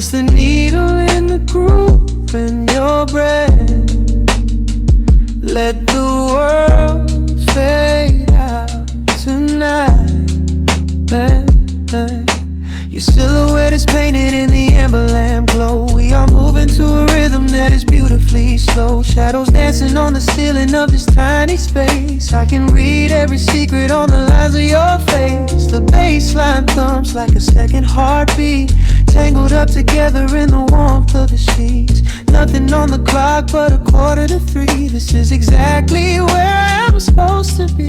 Just the needle in the groove in your breath. Let the world fade out tonight. Your silhouette is painted in the amber lamp glow. We are moving to a rhythm that is beautifully slow. Shadows dancing on the ceiling of this tiny space. I can read every secret on the lines of your face. The bassline thumps like a second heartbeat, tangled up together in the warmth of the sheets. Nothing on the clock but 2:45. This is exactly where I'm supposed to be.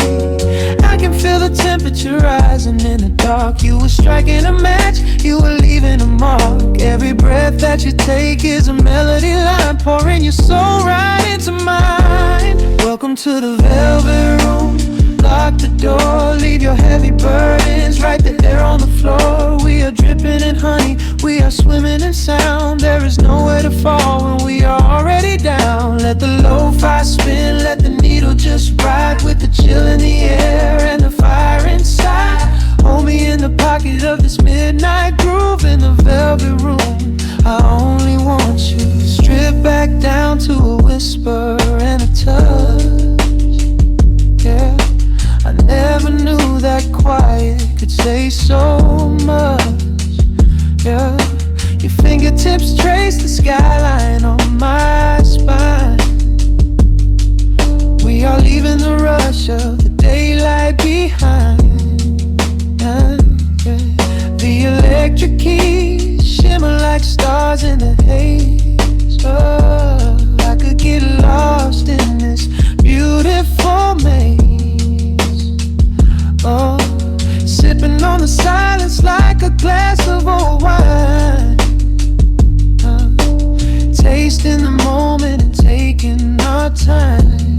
I can feel the temperature rising in the dark. You were striking a match, you were leaving a mark. Every breath that you take is a melody line, pouring your soul right into mine. Welcome to the velvet room. Lock the door, leave your heavy burdens right there on the floor. We are dripping in honey, we are swimming in sound. There is nowhere to fall when we are already down. Let the lo-fi spin, let the needle just ride, with the chill in the air and the fire inside. Hold me in the pocket of this midnight groove in the velvet room. I only want you, strip back down to a whisper and a touch. Yeah, I never knew that quiet could say so much. Yeah, your fingertips trace the skyline on my spine. We are leaving the rush of the daylight behind. The electric keys shimmer like stars in the haze. Oh, I could get lost in this beautiful maze. Oh, sipping on the silence like a glass of old wine. Tasting the moment and taking our time.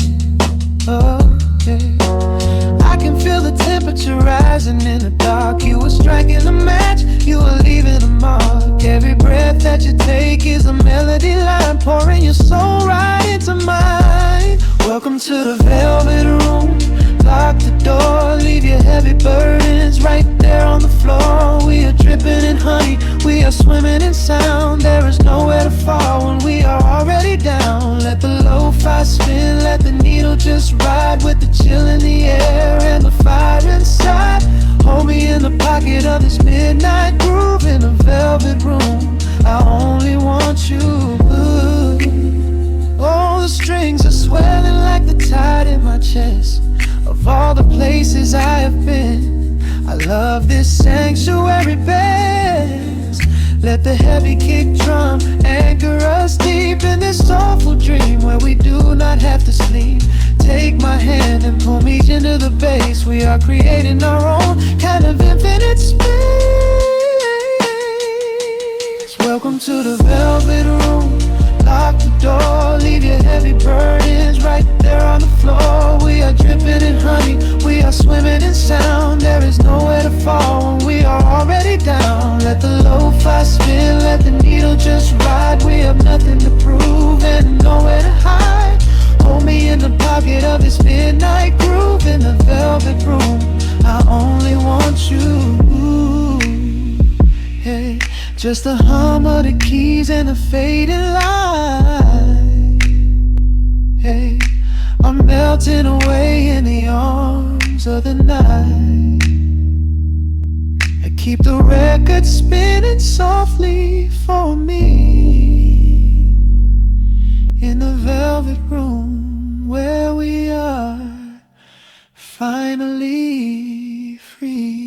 Oh, yeah. I can feel the temperature rising in the dark. You were striking a match, you were leaving a mark. Every breath that you take is a melody line, pouring your soul right into mine. Welcome to the velvet room. Lock the door, leave your heavy burdens right there on the floor. We are dripping in honey, we are swimming in sound. There is nowhere to fall when we are already down. Let the lo-fi spin, let the needle just ride, with the chill in the air and the fire inside. Hold me in the pocket of this midnight groove in a velvet room. I only want you. Oh, the strings are swelling like the tide in my chest. Of all the places I have been, I love this sanctuary best. Let the heavy kick drum anchor us deep in this soulful dream where we do not have to sleep. Take my hand and pull me into the bass. We are creating our own kind of infinite space. Welcome to the velvet room. Lock the door, leave your heavy burdens right there on the floor. We are dripping in honey, we are swimming in sound. There is nowhere to fall when we are already down. Let the lo-fi spin, let the needle just ride. We have nothing to prove and nowhere to hide. Hold me in the pocket of this midnight groove in the velvet room. I only want you. Hey, just the hum of the keys and the fading light. Hey, I'm melting away in the arms of the night. I keep the record spinning softly for me in the velvet room where we are finally free.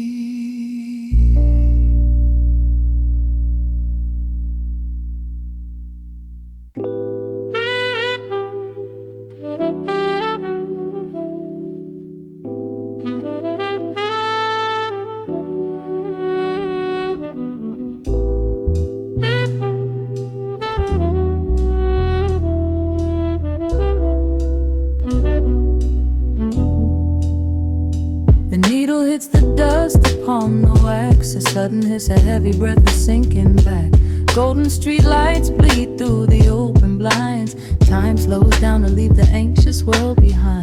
Hits the dust upon the wax. A sudden hiss, a heavy breath is sinking back. Golden street lights bleed through the open blinds. Time slows down to leave the anxious world behind.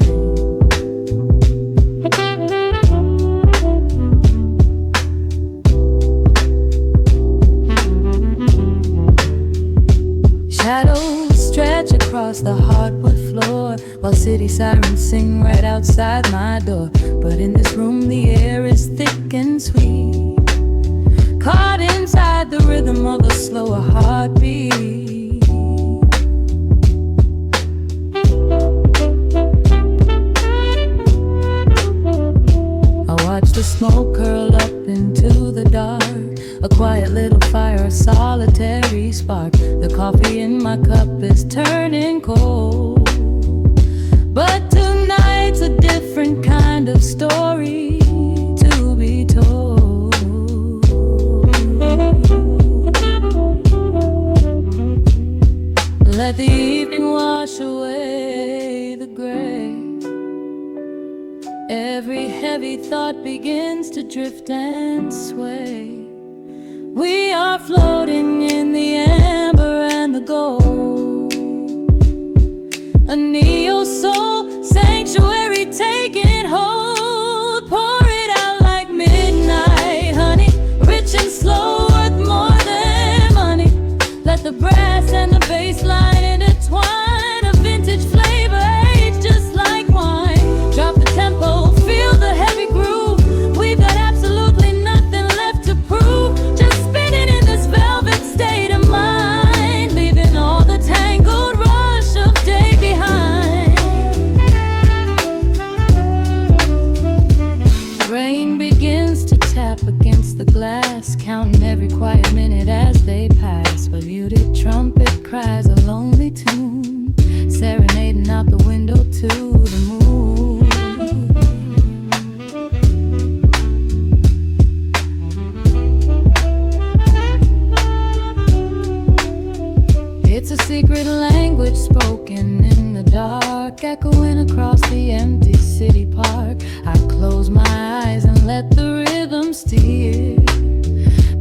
across the hardwood floor, while city sirens sing right outside my door. But in this room the air is thick and sweet, caught inside the rhythm of a slower heartbeat. Watch the smoke curl up into the dark, a quiet little fire, a solitary spark. The coffee in my cup is turning cold, but tonight's a different kind of story to be told. Let the evening wash away the gray. Every heavy thought begins to drift and sway. We are floating in the amber and the gold, a neo-soul sanctuary taking hold. Pour it out like midnight honey, rich and slow, worth more than money. Let the brass and the bass line intertwine, a vintage flavor aged just like wine. Drop the tempo, feel the heavy groove. We've got absolutely nothing left to prove, just spinning in this velvet state of mind, leaving all the tangled rush of day behind. Rain begins to tap against the glass, counting every quiet minute as they pass. A muted trumpet cries a lonely tune, serenading out the window to the moon. It's a secret language spoken in the dark, echoing across the empty city park. I close my eyes and let the rhythm steer.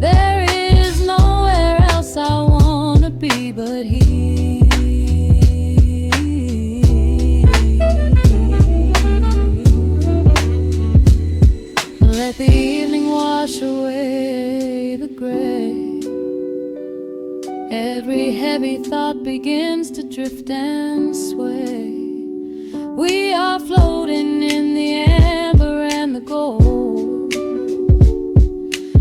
There is nowhere else I wanna be but here. Let the evening wash away the gray. Every heavy thought begins to drift and sway. We are floating in the amber and the gold,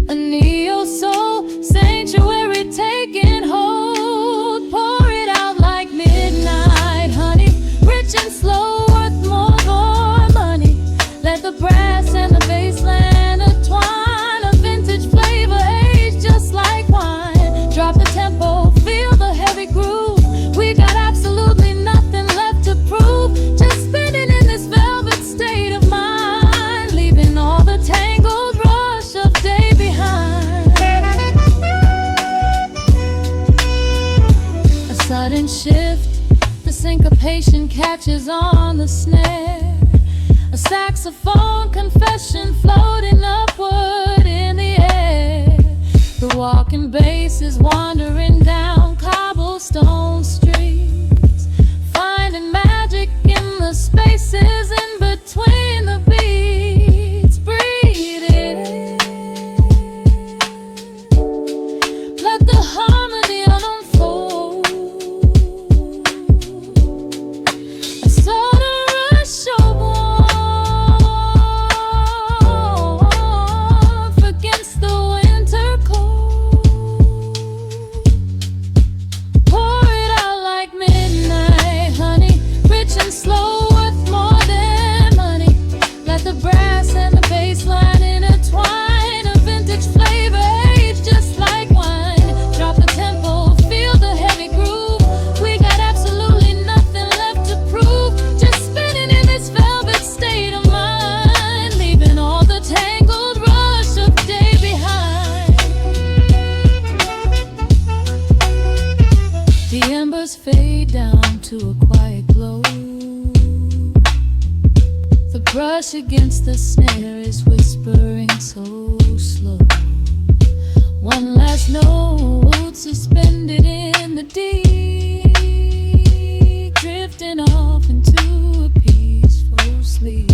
a neo-soul sanctuary taking hold. Pour it out like midnight honey, rich and slow, worth more for money. Let the brass and the bass line intertwine, a vintage flavor aged just like wine. Drop the tempo, feel the heavy groove. We got absolutely nothing left to prove, just spinning in this velvet state of mind, leaving all the tangled rush of day behind. A sudden shift, the syncopation catches on the snare. A saxophone confession floating upward in the air. The walking bass is wandering down cobblestone streets, finding magic in the spaces in between the beats. Breathe it in, let the harmony unfold. A sort of rush of warmth against the winter cold. Pour it out like midnight honey, rich and slow, worth more than money. Let the brass and the bass line intertwine, a vintage flavor aged just like wine. Drop the tempo, feel the heavy groove. We got absolutely nothing left to prove, just spinning in this velvet state of mind, leaving all the tangled rush of day behind. The embers fade down to a quiet glow. The brush against the snare is whispering so slow. One last note suspended in the deep, drifting off into a peaceful sleep.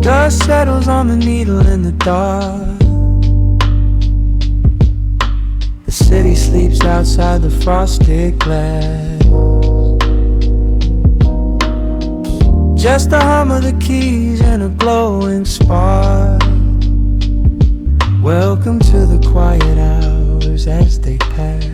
Dust settles on the needle in the dark. The city sleeps outside the frosted glass. Just the hum of the keys and a glowing spark. Welcome to the quiet hours as they pass.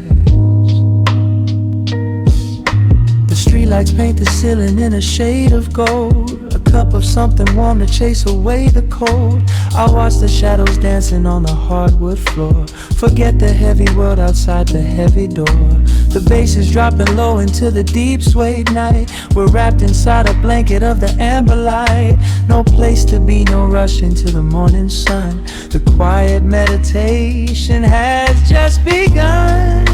The streetlights paint the ceiling in a shade of gold. A cup of something warm to chase away the cold. I watch the shadows dancing on the hardwood floor. Forget the heavy world outside the heavy door. The bass is dropping low into the deep swayed night. We're wrapped inside a blanket of the amber light. No place to be, no rush into the morning sun. The quiet meditation has just begun.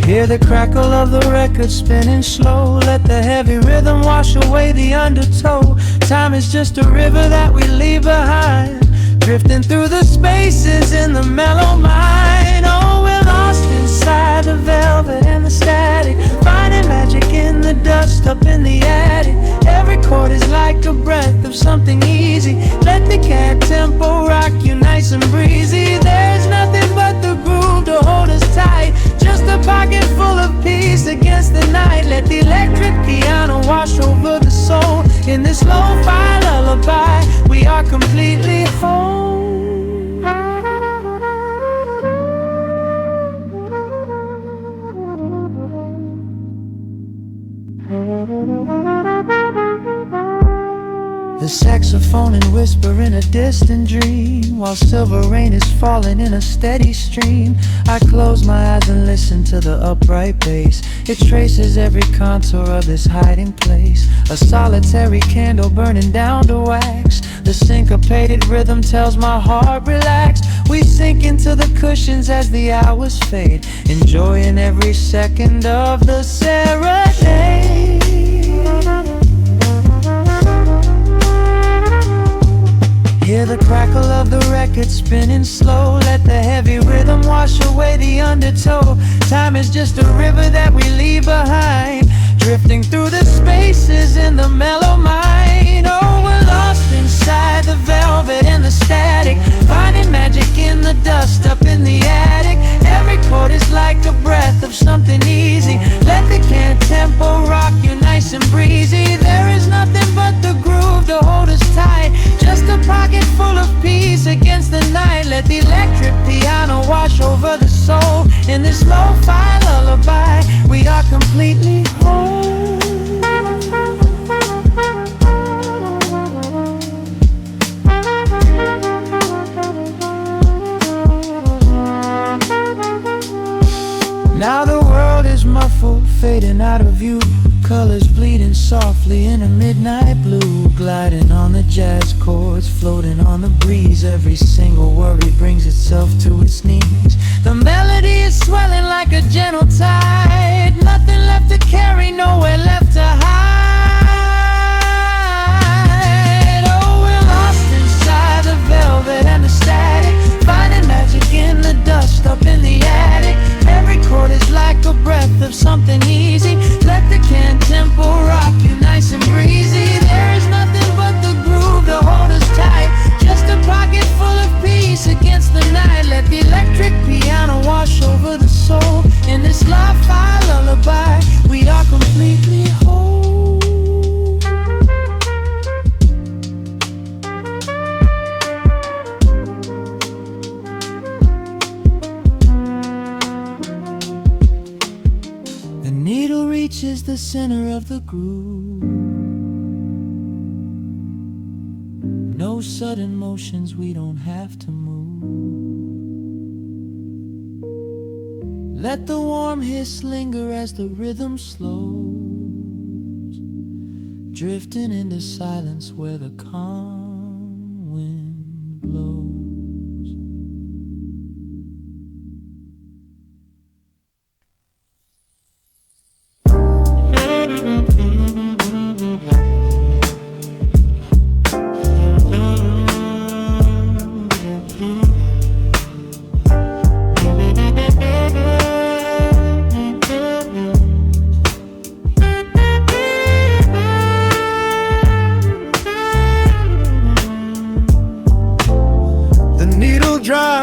Hear the crackle of the record spinning slow. Let the heavy rhythm wash away the undertow. Time is just a river that we leave behind, drifting through the spaces in the mellow mind. Oh, we're lost inside the velvet and the static, finding magic in the dust up in the attic. Every chord is like a breath of something easy. Let the cat tempo rock you nice and breezy. There's nothing but the groove to hold us tight. Just a pocket full of peace against the night. Let the electric piano wash over the soul. In this lo-fi lullaby, we are completely whole. The saxophone and whisper in a distant dream, while silver rain is falling in a steady stream. I close my eyes and listen to the upright bass. It traces every contour of this hiding place. A solitary candle burning down to wax. The syncopated rhythm tells my heart relax. We sink into the cushions as the hours fade, enjoying every second of the serenade. Hear the crackle of the record spinning slow. Let the heavy rhythm wash away the undertow. Time is just a river that we leave behind, drifting through the spaces in the mellow mind. Oh, we're lost inside the velvet and the static, finding magic in the dust up in the attic. Every chord is like a breath of something easy. Let the can tempo rock you nice and breezy. There is nothing but the groove to hold us tight. Just a pocket full of peace against the night. Let the electric piano wash over the soul. In this lo-fi lullaby, we are completely whole. Now the world is muffled, fading out of view. Colors bleeding softly in a midnight blue, gliding on the jazz chords, floating on the breeze. Every single worry brings itself to its knees. The melody is swelling like a gentle tide. Nothing left to carry, nowhere left to hide. Oh, we're lost inside the velvet and the static, finding magic in the dust up in the attic. Every chord is like a breath of something easy. Let the can tempo rock you nice and breezy. There is nothing but the groove to hold us tight. Just a pocket full of peace against the night. Let the electric piano wash over the soul. In this lo-fi lullaby, we are completely whole. Reaches the center of the groove. No sudden motions, we don't have to move. Let the warm hiss linger as the rhythm slows, drifting into silence where the calm wind blows.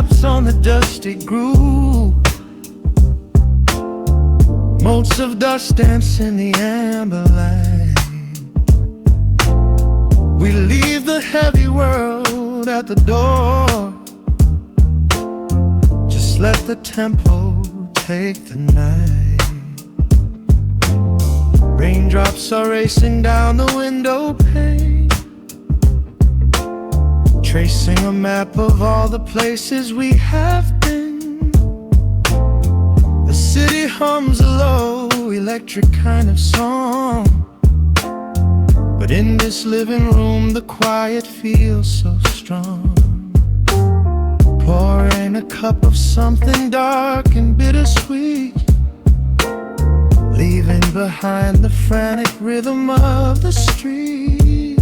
raindrops on the dusty groove. Motes of dust dance in the amber light. We leave the heavy world at the door. Just let the tempo take the night. Raindrops are racing down the window pane, tracing a map of all the places we have been. The city hums a low, electric kind of song, but in this living room the quiet feels so strong. Pouring a cup of something dark and bittersweet, leaving behind the frantic rhythm of the street.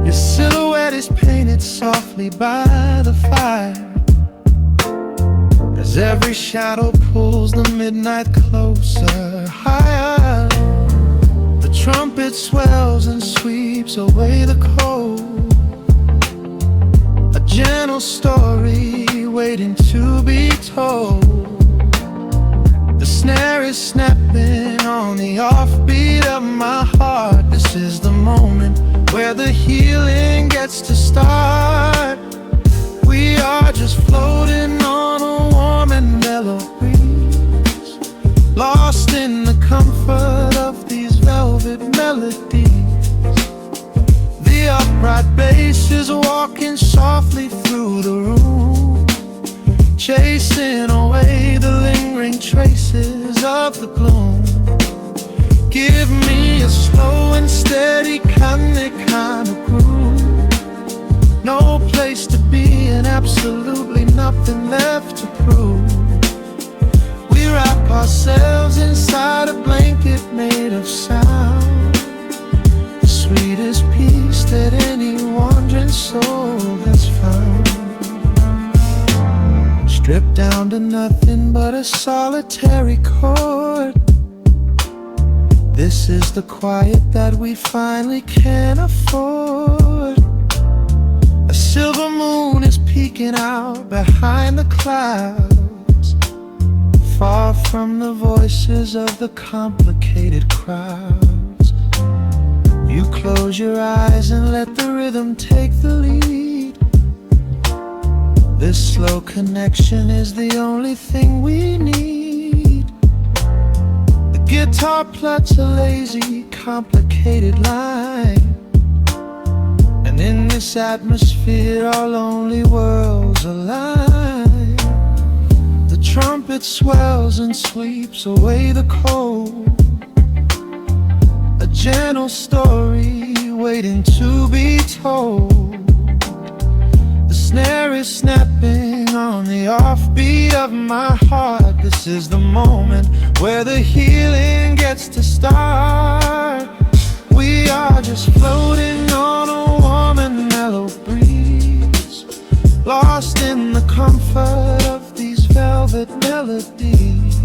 Your silhouette is painted softly by the fire, as every shadow pulls the midnight closer, higher. The trumpet swells and sweeps away the cold, a gentle story waiting to be told. The snare is snapping on the offbeat of my heart. This is the moment where the healing gets to start. We are just floating on a warm and mellow breeze, lost in the comfort of these velvet melodies. The upright bass is walking softly through the room, chasing away the lingering traces of the gloom. Give me a slow and steady kind of groove. No place to be and absolutely nothing left to prove. We wrap ourselves inside a blanket made of sound, the sweetest peace that any wandering soul has found. Stripped down to nothing but a solitary chord. This is the quiet that we finally can afford. A silver moon is peeking out behind the clouds, far from the voices of the complicated crowds. You close your eyes and let the rhythm take the lead. This slow connection is the only thing we need. The guitar plucks a lazy, complicated line, and in this atmosphere our lonely worlds align. The trumpet swells and sweeps away the cold, a gentle story waiting to be told. The snare is snapping on the offbeat of my heart. This is the moment where the healing gets to start. We are just floating on a warm and mellow breeze, lost in the comfort of these velvet melodies.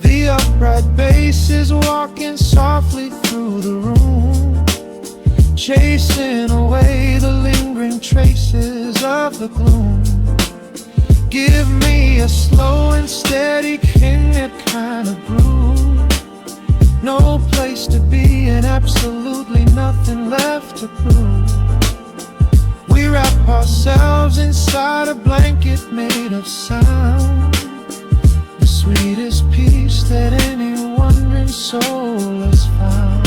The upright bass is walking softly through the room, chasing away the lingering traces of the gloom. Give me a slow and steady kind of groove. No place to be and absolutely nothing left to prove. We wrap ourselves inside a blanket made of sound, the sweetest peace that any wandering soul has found.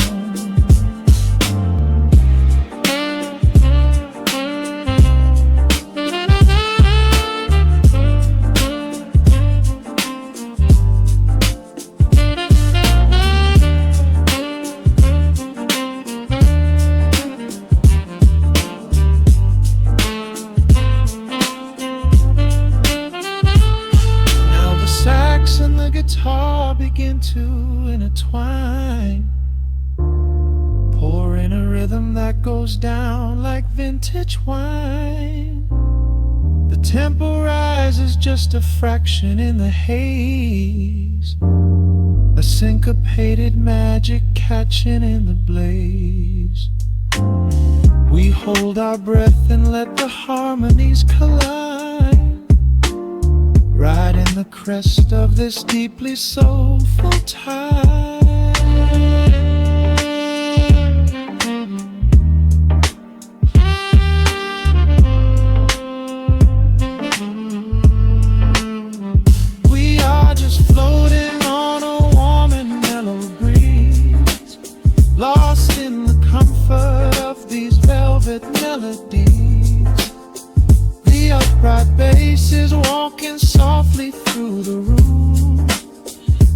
And the guitar begin to intertwine, pouring a rhythm that goes down like vintage wine. The tempo rises just a fraction in the haze, a syncopated magic catching in the blaze. We hold our breath and let the harmonies collide, riding the crest of this deeply soulful tide. We are just floating on a warm and mellow breeze, lost in the comfort of these velvet melodies. The upright bass is walking softly through the room,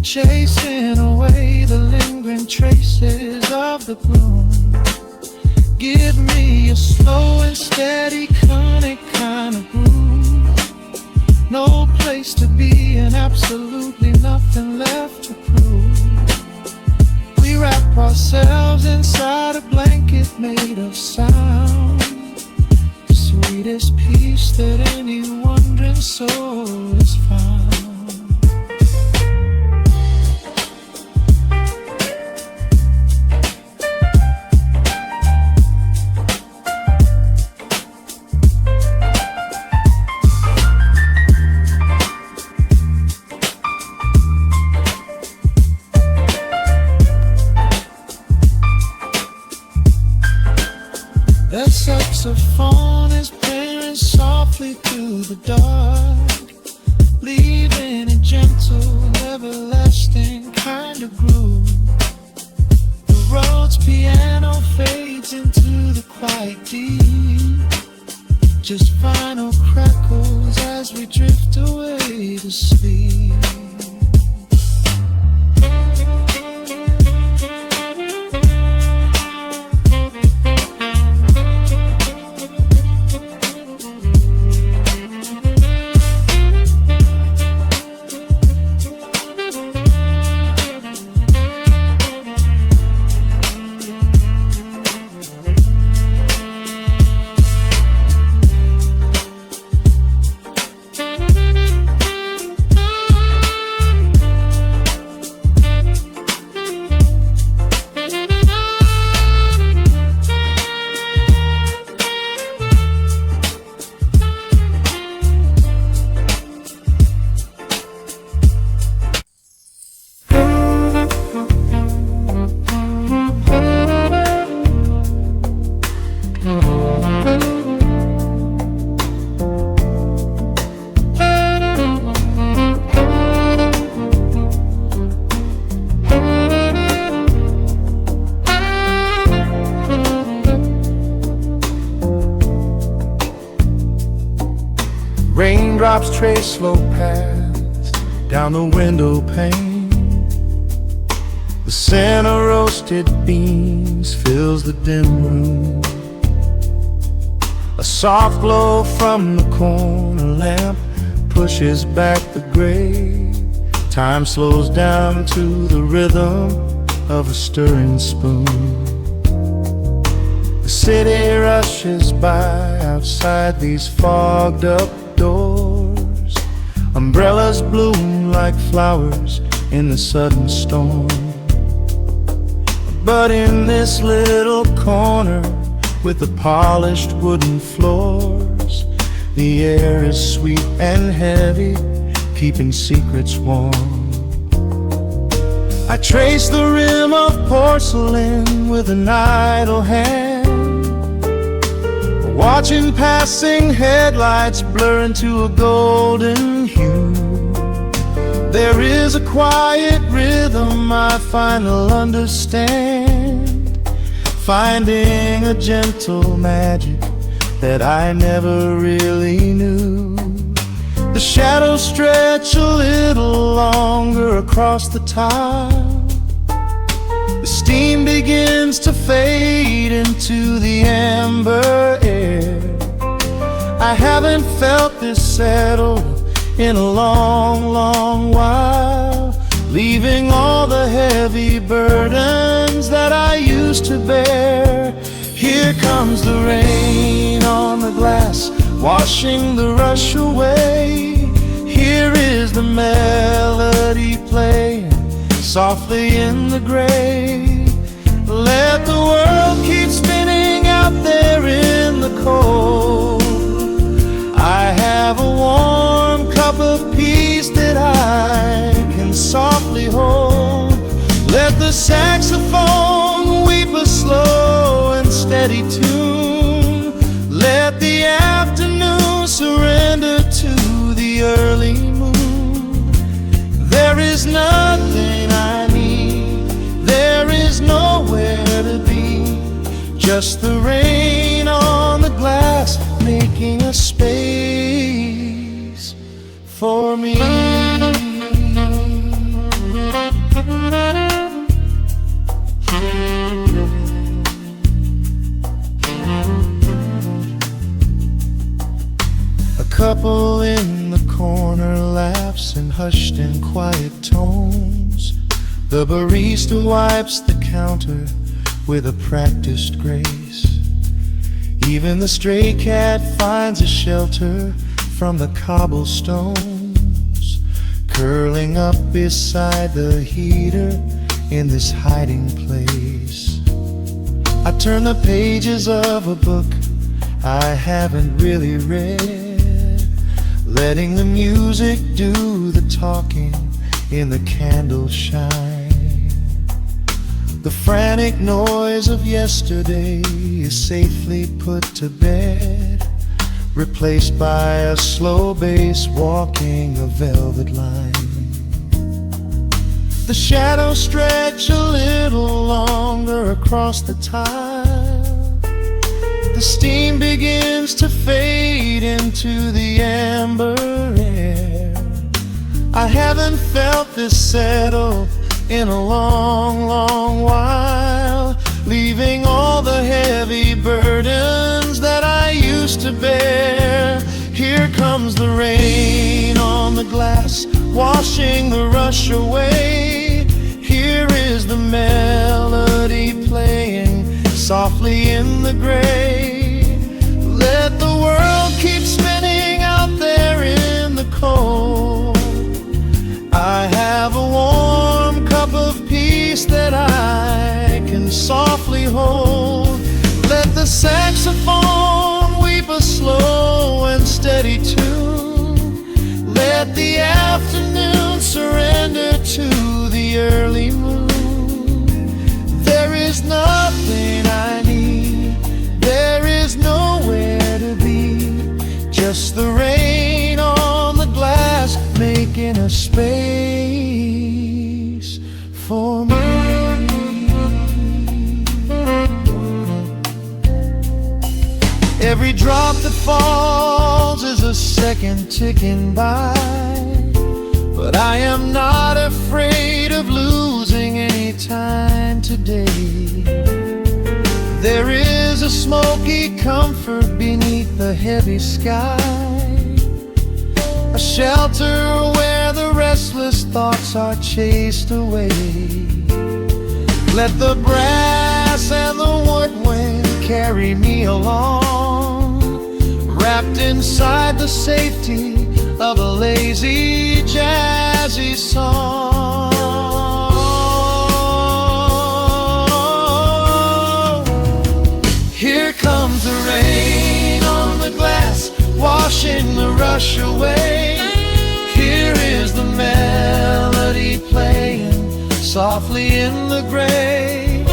chasing away the lingering traces of the gloom. Give me a slow and steady conic kind of groove, no place to be and absolutely nothing left to prove. We wrap ourselves inside a blanket made of sound, the sweetest peace that any wandering soul has found. That saxophone is playing softly through the dark, leaving a gentle, everlasting kind of groove. The road's piano fades into the quiet deep, just final crackles as we drift away to sleep. Raindrops trace slow paths down the window pane. The scent of roasted beans fills the dim room. A soft glow from the corner lamp pushes back the gray. Time slows down to the rhythm of a stirring spoon. The city rushes by outside these fogged up doors. Umbrellas bloom like flowers in the sudden storm. But in this little corner with the polished wooden floors, the air is sweet and heavy, keeping secrets warm. I trace the rim of porcelain with an idle hand, watching passing headlights blur into a golden hue. There is a quiet rhythm I finally understand, finding a gentle magic that I never really knew. The shadows stretch a little longer across the tile. The steam begins to fade into the amber air. I haven't felt this settled in a long, long while, leaving all the heavy burdens that I used to bear. Here comes the rain on the glass, washing the rush away. Here is the melody playing softly in the gray. Let the world keep spinning out there in the cold. I have a warm cup of peace Let the saxophone weep a slow and steady tune. Let the afternoon surrender to the early moon. There is nothing I need, there is nowhere to be, just the rain on the glass making a space for me. A couple in the corner laughs in hushed and quiet tones. The barista wipes the counter with a practiced grace. Even the stray cat finds a shelter from the cobblestones, curling up beside the heater in this hiding place. I turn the pages of a book I haven't really read, letting the music do the talking in the candle shine. The frantic noise of yesterday is safely put to bed, replaced by a slow bass walking a velvet line. The shadows stretch a little longer across the tile. The steam begins to fade into the amber air. I haven't felt this settle in a long, long while, leaving all the heavy burdens that I used to bear. Here comes the rain on the glass, washing the rush away. Here is the melody playing softly in the gray. Let the world keep spinning out there in the cold. I have a warm cup of peace that I can softly hold. Let the saxophone weep a slow and steady tune. Let the afternoon surrender to the early moon. There is nothing I need, there is nowhere to be, just the rain on the glass making a space for me. Every drop that falls is a second ticking by, but I am not afraid of losing any time today. There is a smoky comfort beneath the heavy sky, a shelter where the restless thoughts are chased away. Let the brass and the woodwind carry me along, wrapped inside the safety of a lazy, jazzy song. Here comes the rain on the glass, washing the rush away. Here is the melody playing softly in the gray.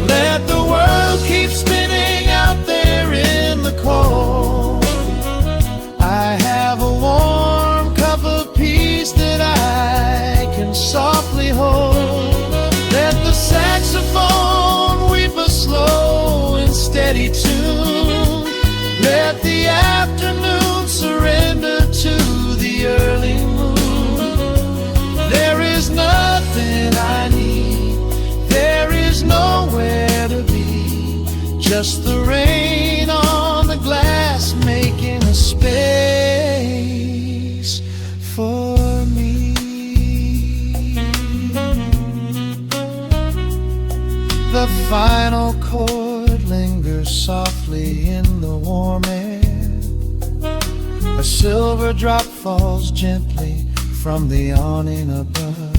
Let the world keep spinning out there in the cold. I have a warm cup of peace that I can softly hold. Let the saxophone weep a slow and steady tune. Let the afternoon surrender to the early moon. There is nothing I need, there is nowhere to be, just the rain on the glass making a space for me. The final chord lingers softly in the warm air. A silver drop falls gently from the awning above.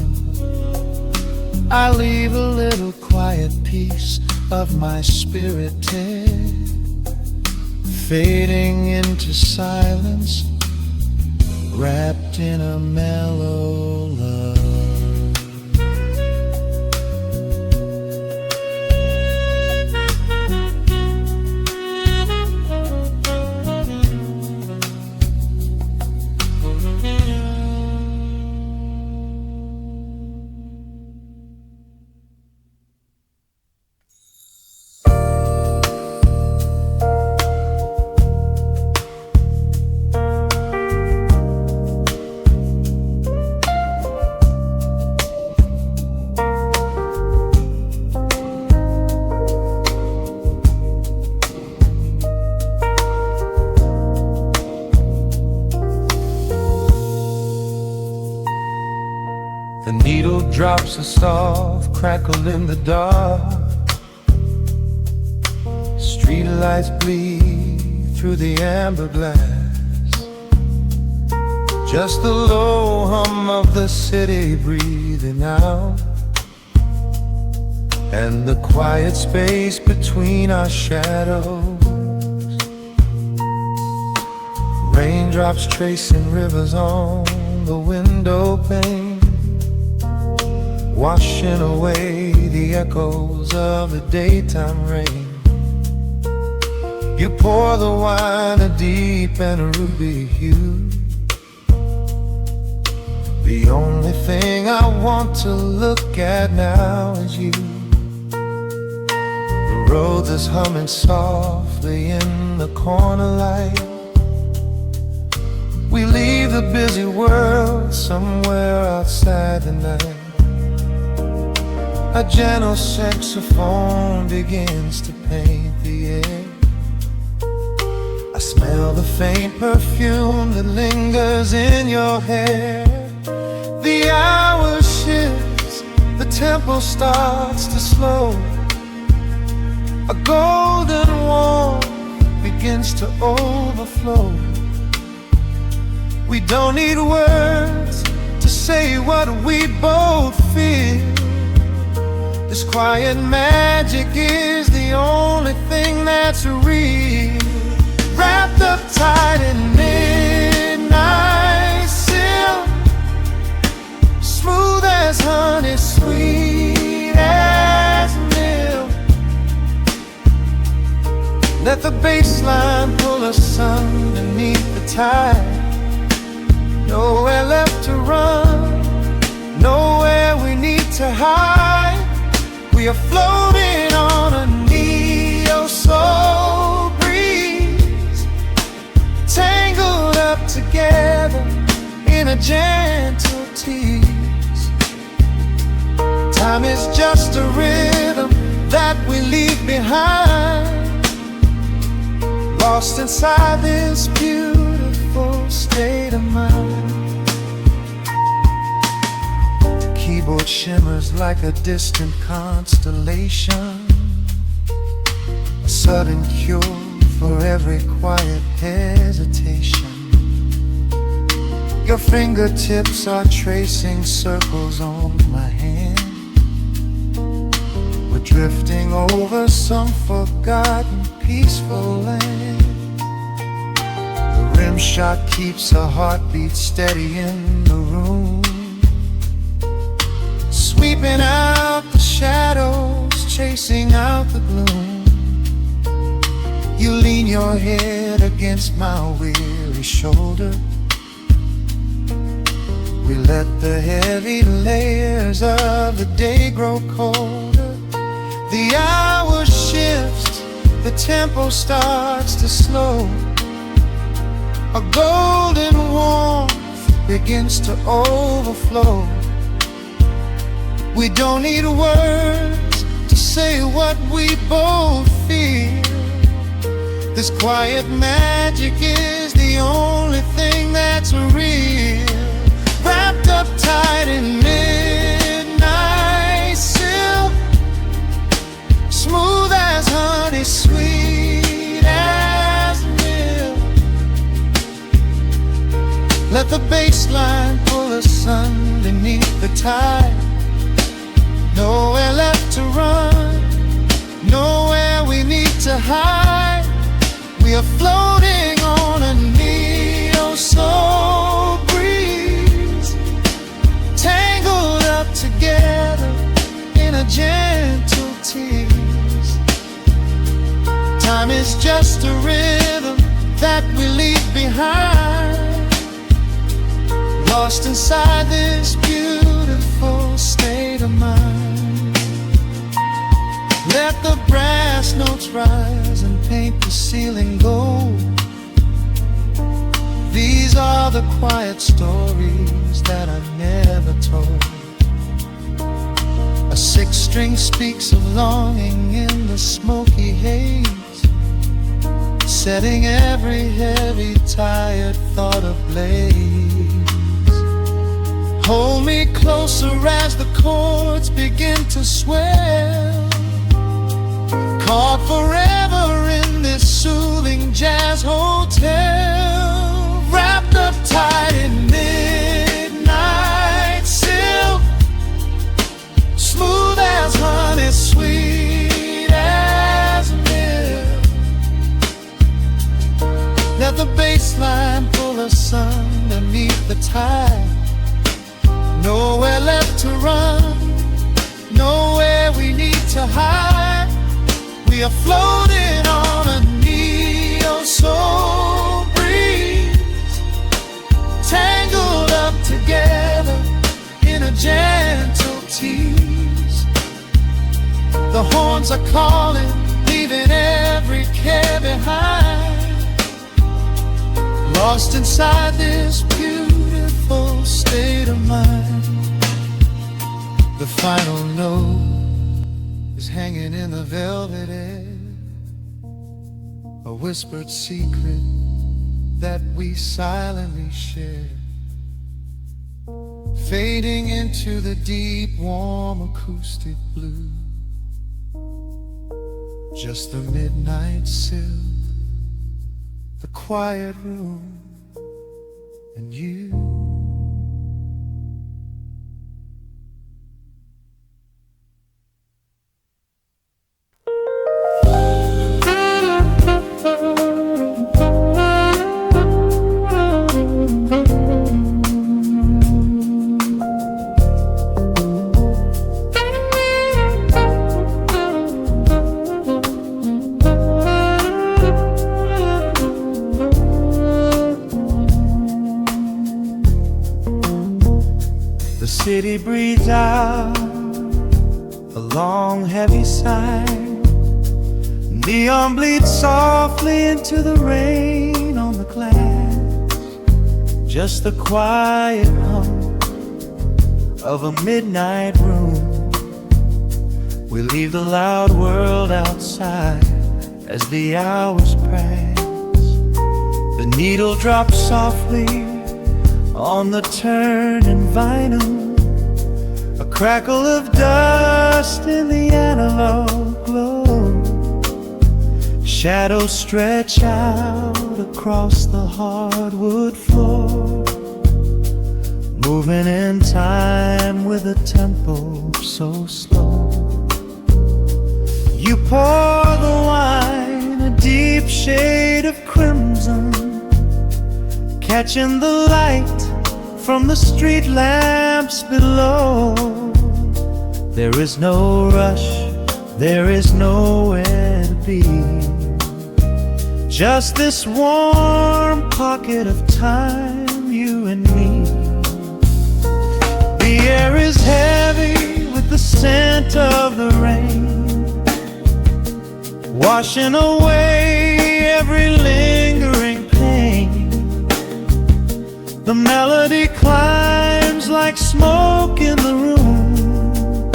I leave a little quiet piece of my spirit dead, fading into silence, wrapped in a mellow love. Drops of soft crackle in the dark. Street lights bleed through the amber glass. Just the low hum of the city breathing out, and the quiet space between our shadows. Raindrops tracing rivers on the window pane, washing away the echoes of the daytime rain. You pour the wine a deep and a ruby hue. The only thing I want to look at now is you. The road that's humming softly in the corner light. We leave the busy world somewhere outside the night. A gentle saxophone begins to paint the air. I smell the faint perfume that lingers in your hair. The hour shifts, the tempo starts to slow. A golden warmth begins to overflow. We don't need words to say what we both feel. This quiet magic is the only thing that's real. Wrapped up tight in midnight silk, smooth as honey, sweet as milk. Let the bass line pull us underneath the tide. Nowhere left to run, nowhere we need to hide. We are floating on a neo-soul breeze, tangled up together in a gentle tease. Time is just a rhythm that we leave behind, lost inside this beautiful state of mind. The keyboard shimmers like a distant constellation, a sudden cure for every quiet hesitation. Your fingertips are tracing circles on my hand. We're drifting over some forgotten peaceful land. The rim shot keeps a heartbeat steady in the room, sweeping out the shadows, chasing out the gloom. You lean your head against my weary shoulder. We let the heavy layers of the day grow colder. The hour shifts, the tempo starts to slow. A golden warmth begins to overflow. We don't need words to say what we both feel. This quiet magic is the only thing that's real. Wrapped up tight in midnight silk, smooth as honey, sweet as milk. Let the bass line pull us underneath the tide. Nowhere left to run, nowhere we need to hide. We are floating on a neo-soul breeze, tangled up together in a gentle tease. Time is just a rhythm that we leave behind, lost inside this beautiful state of mind. Let the brass notes rise and paint the ceiling gold. These are the quiet stories that I never told. A sixth string speaks of longing in the smoky haze, setting every heavy, tired thought ablaze. Hold me closer as the chords begin to swell. Caught forever in this soothing jazz hotel. Wrapped up tight in midnight silk. Smooth as honey, sweet as milk. Let the bass line pull us underneath the tide. Nowhere left to run, nowhere we need to hide. We are floating on a neo-soul breeze, tangled up together in a gentle tease. The horns are calling, leaving every care behind. Lost inside this beautiful state of mind. The final note is hanging in the velvet air, a whispered secret that we silently share, fading into the deep, warm acoustic blue. Just the midnight silk, the quiet room, and you. The city breathes out a long heavy sigh. Neon bleeds softly into the rain on the glass. Just the quiet hum of a midnight room. We leave the loud world outside as the hours pass. The needle drops softly on the turning vinyl. A crackle of dust in the analog glow. Shadows stretch out across the hardwood floor, moving in time with a tempo so slow. You pour the wine, a deep shade of crimson, catching the light from the street lamps below. There is no rush, there is nowhere to be. Just this warm pocket of time, you and me. The air is heavy with the scent of the rain, washing away every lingering pain. The melody climbs like smoke in the room,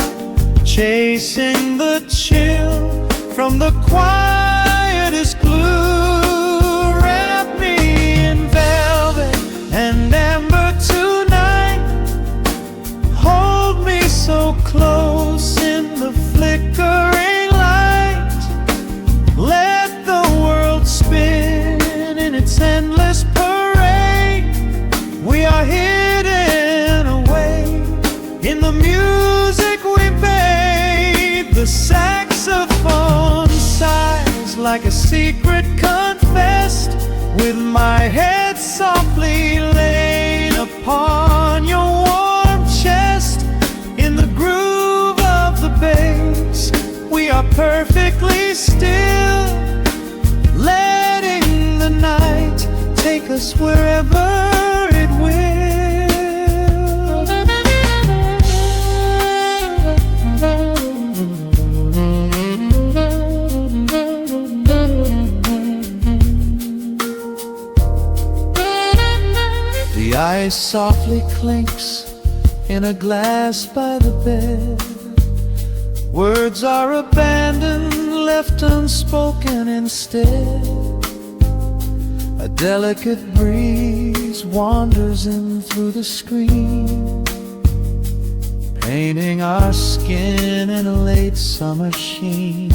chasing the chill from the quietest glue. Wrap me in velvet and amber tonight. Hold me so close in the flickering light. Let the world spin in its endless parade. We are hidden away in the music we made. The saxophone sighs like a secret confessed, with my head softly laid upon your warm chest. In the groove of the bass, we are perfectly still, letting the night take us wherever it will. The ice softly clinks in a glass by the bed. Words are abandoned, left unspoken instead. A delicate breeze wanders in through the screen, painting our skin in a late summer sheen.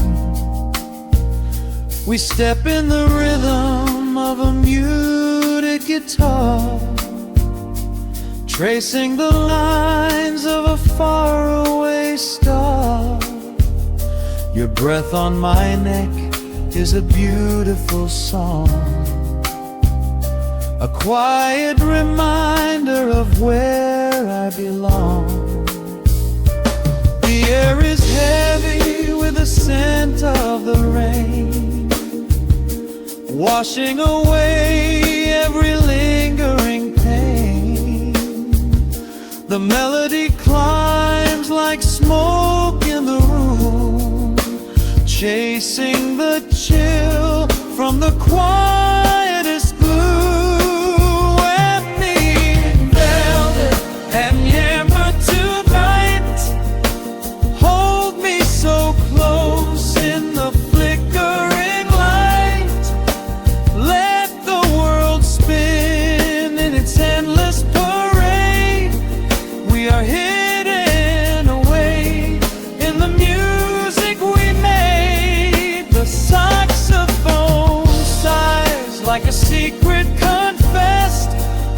We step in the rhythm of a muted guitar, tracing the lines of a faraway star. Your breath on my neck is a beautiful song, a quiet reminder of where I belong. The air is heavy with the scent of the rain, washing away every lingering pain. The melody climbs like smoke in the room, chasing the chill from the quietest blue. And me in velvet and amber tonight, hold me so close in the flickering light. Let the world spin in its endless parade. We are hidden away in the music we made. The saxophone sighs like a secret confessed,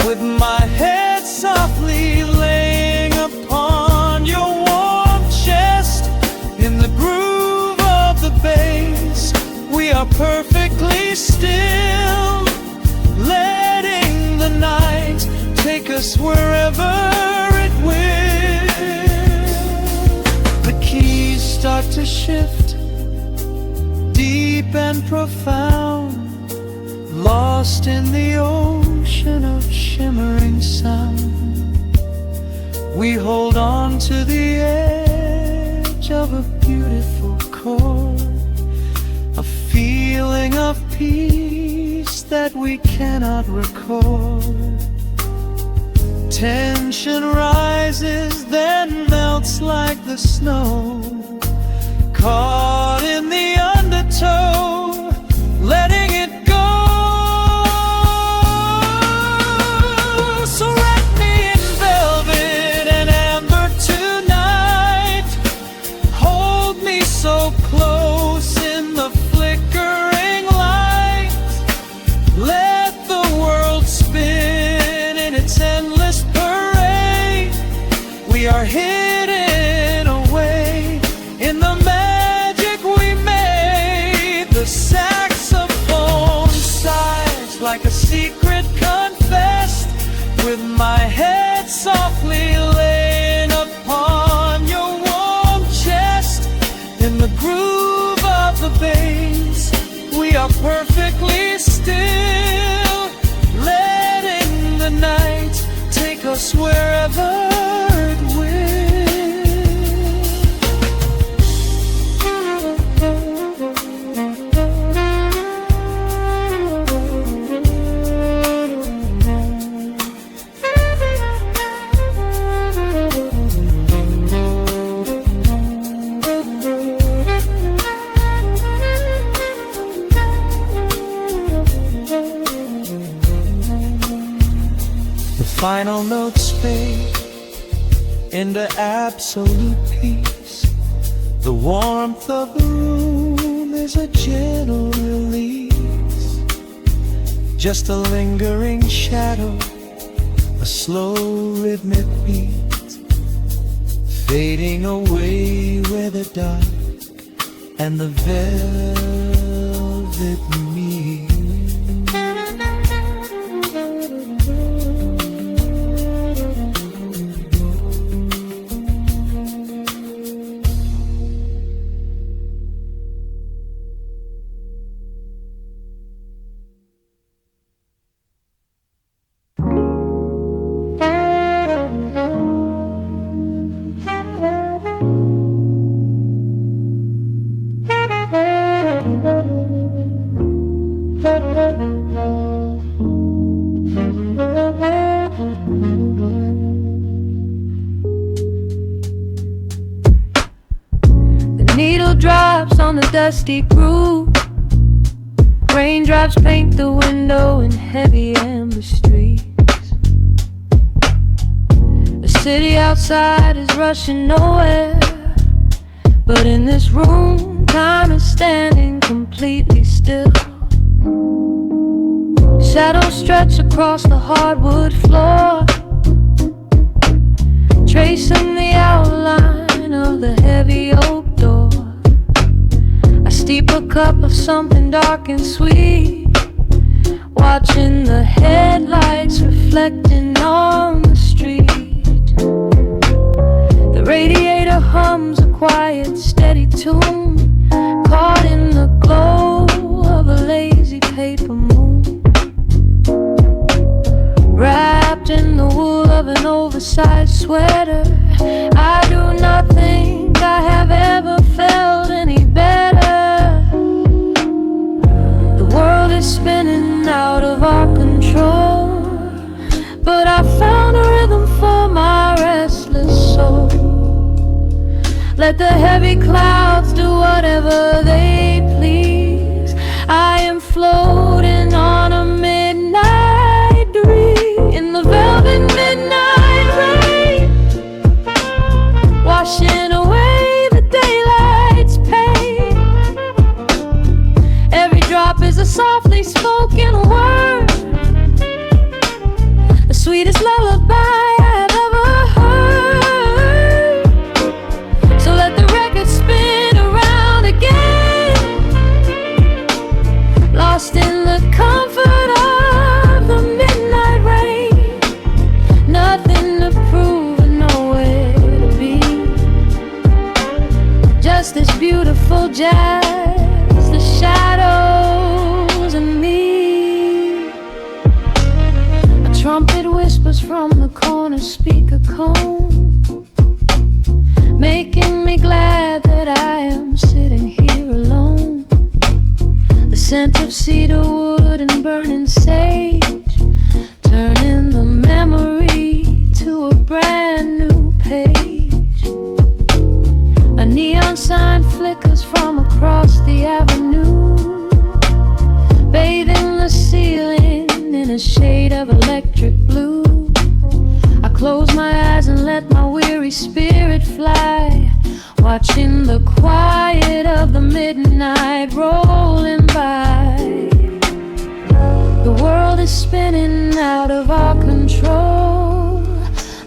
with my head softly laying upon your warm chest. In the groove of the bass, we are perfectly still, letting the night take us wherever it will. The keys start to shift, deep and profound, lost in the ocean of shimmering sound. We hold on to the edge of a beautiful chord, a feeling of peace that we cannot record. Tension rises, then melts like the snow, caught in the undertow, letting it go. So wrap me in velvet and amber tonight, hold me so close in the flickering light. Let the world spin in its endless parade. We are hidden away in the magic we made. The saxophone sighs like a secret confessed, with my head softly laying upon your warm chest. In the groove of the bass, we are perfectly still, letting the night take us wherever it will. Final notes fade into absolute peace. The warmth of the room is a gentle release, just a lingering shadow, a slow rhythmic beat, fading away where the dark and the velvet meet. Needle drops on the dusty groove. Raindrops paint the window in heavy amber streaks. A city outside is rushing nowhere, but in this room, time is standing completely still. Shadows stretch across the hardwood floor, tracing the outline of the heavy oak door. I steep a cup of something dark and sweet, watching the headlights reflecting on the street. The radiator hums a quiet, steady tune, caught in the glow of a lazy paper moon. Wrapped in the wool of an oversized sweater, I do not think I have ever felt any better. The world is spinning out of our control, but I found a rhythm for my restless soul. Let the heavy clouds do whatever they please. I am floating on a midnight breeze, in the velvet midnight rain, washing away the daylight's pain. Every drop is a softly spoken word, the sweetest lullaby I have ever heard. So let the record spin around again, lost in the comfort of the midnight rain. Nothing to prove and nowhere to be, just this beautiful jazz, the shadows and me. A trumpet whispers from the corner speaker cone, making me glad that I am sitting here alone. The scent of cedar wood and burning sage, turning the memory to a brand new page. A neon sign flickers from across the avenue, bathing the ceiling in a shade of electric blue. I close my eyes and let my weary spirit fly, watching the quiet of the midnight rolling by. The world is spinning out of our control,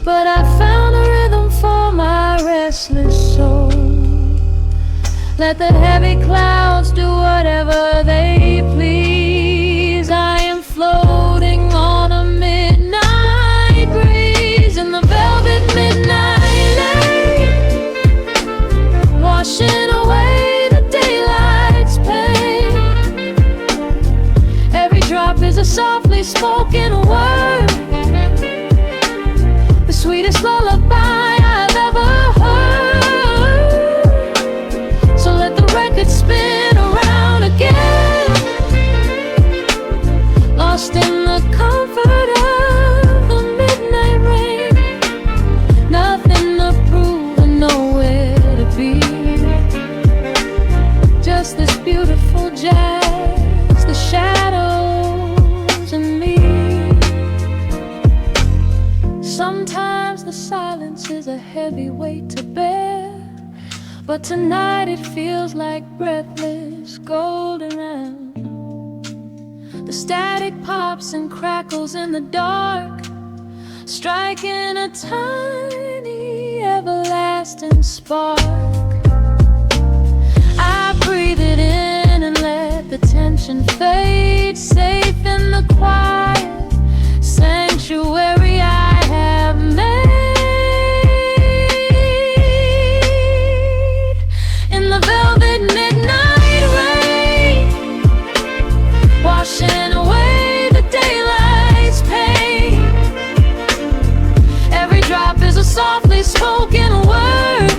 but I found a rhythm for my restless soul. Let the heavy clouds do whatever they please. I am floating on a midnight breeze, in the velvet midnight lane, washing away the daylight's pain. Every drop is a softly spoken word, the sweetest lullaby I've ever heard. So let the record spin around again, lost in the comfort of the midnight rain. Nothing to prove and nowhere to be, just this beautiful jazz, the shadows and me. Sometimes the silence is a heavy weight to bear, but tonight it feels like breathless golden round. The static pops and crackles in the dark, striking a tiny everlasting spark. I breathe it in and let the tension fade, safe in the quiet sanctuary I have made. In the velvet midnight rain, washing away the daylight's pain. Every drop is a softly spoken word,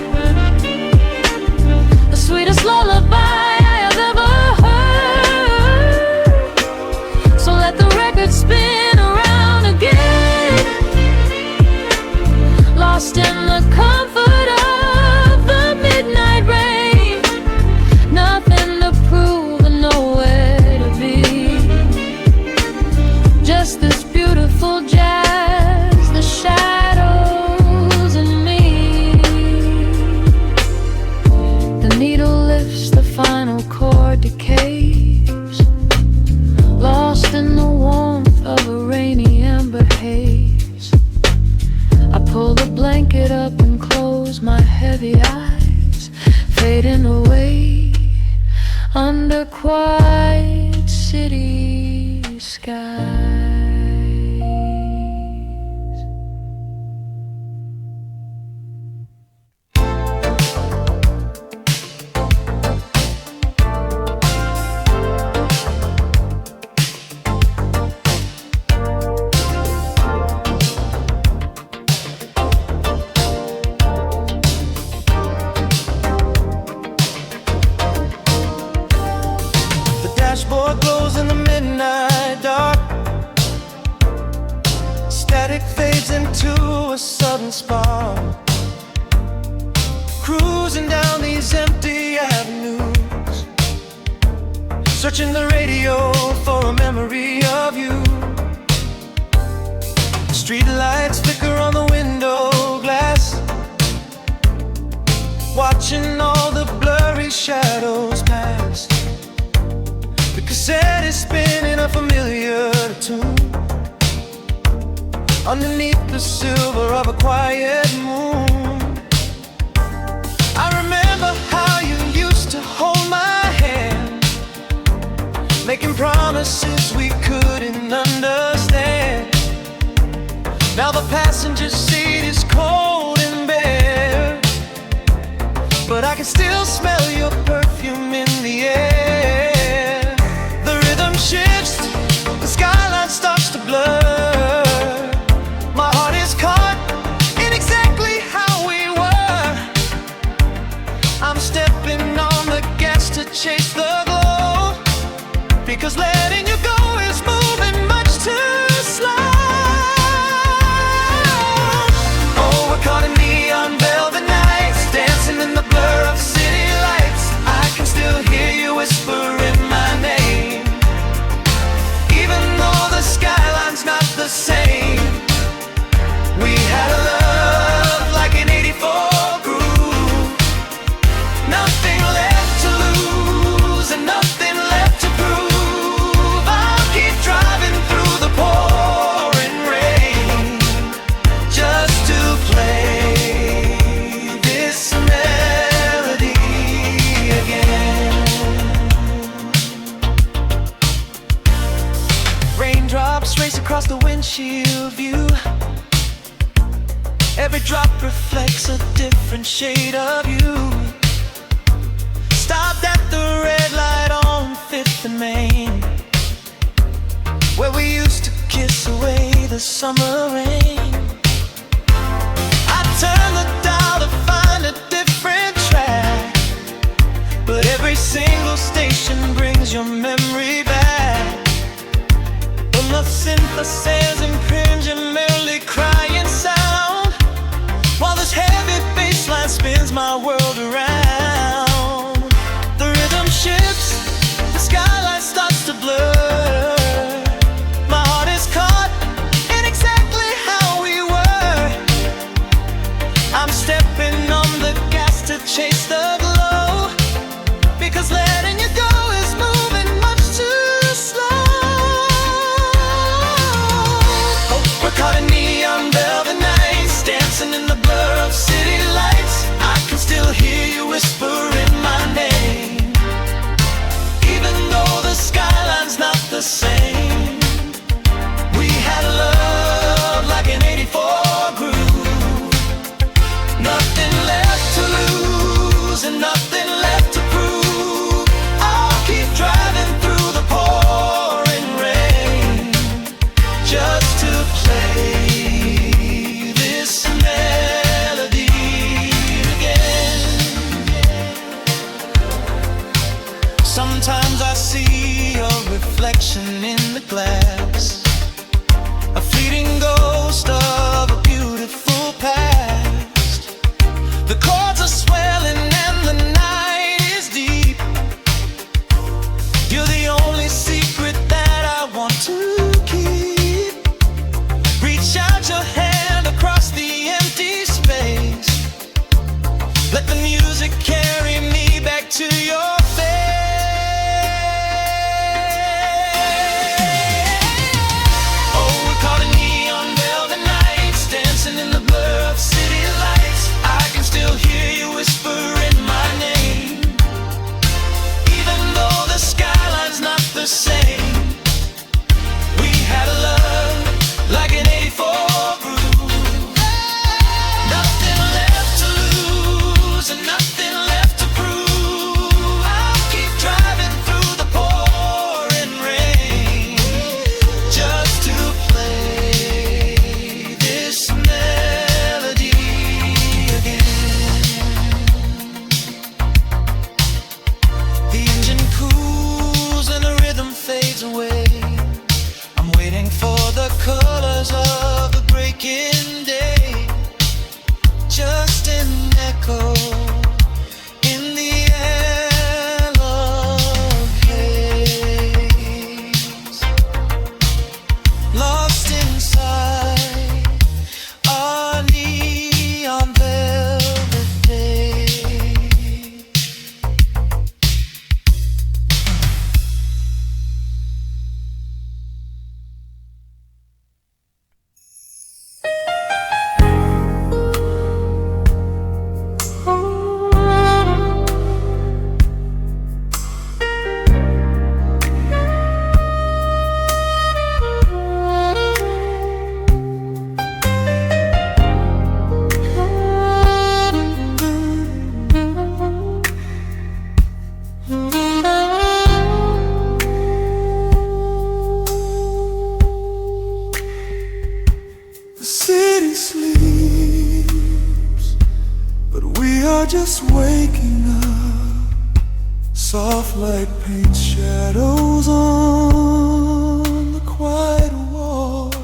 away under quiet city skies. Dashboard glows in the midnight dark. Static fades into a sudden spark. Cruising down these empty avenues, searching the radio for a memory of you. Street lights flicker on the window glass, watching all the blurry shadows pass. The cassette is spinning a familiar tune underneath the silver of a quiet moon. I remember how you used to hold my hand, making promises we couldn't understand. Now the passenger seat is cold and bare, but I can still smell your perfume in the air. Shifts, the skyline starts to blur. My heart is caught in exactly how we were. I'm stepping on the gas to chase the glow, because letting you go is moving much too slow. Oh, we're caught in neon velvet nights, dancing in the blur of city lights. I can still hear you whispering my name, the skyline's not the same. We had a love like an 84 groove, nothing left to lose and nothing left to prove. I'll keep driving through the pouring rain just to play this melody again. Raindrops race across the windshield view. Every drop reflects a different shade of you. Stopped at the red light on 5th and Main, where we used to kiss away the summer rain. I turned the dial to find a different track, but every single station brings your memory back. The synthesizers impinge and merely crying sound, while this heavy bass line spins my world around. The rhythm shifts, the skyline starts to blur. My heart is caught in exactly how we were. I'm stepping on the gas to chase the glow, because letting you go is moving much too slow. Caught in neon velvet nights, dancing in the blur of city lights. I can still hear you whispering my name, even though the skyline's not the same. We had a love like an 84 groove, nothing left to lose and nothing left to prove. I'll keep driving through the pouring rain just to play this melody again. Sometimes I see your reflection in the glass, a fleeting ghost of a beautiful past. The chords are swelling and the night is deep. You're the only secret that I want to keep. Reach out your hand across the empty space. Let the music carry me back to your face. miles away. I'm waiting for the colors of the breaking day. Just an echo in the air of haze, lost inside our neon velvet day. The city sleeps, but we are just waking up. Soft light paints shadows on the quiet walls.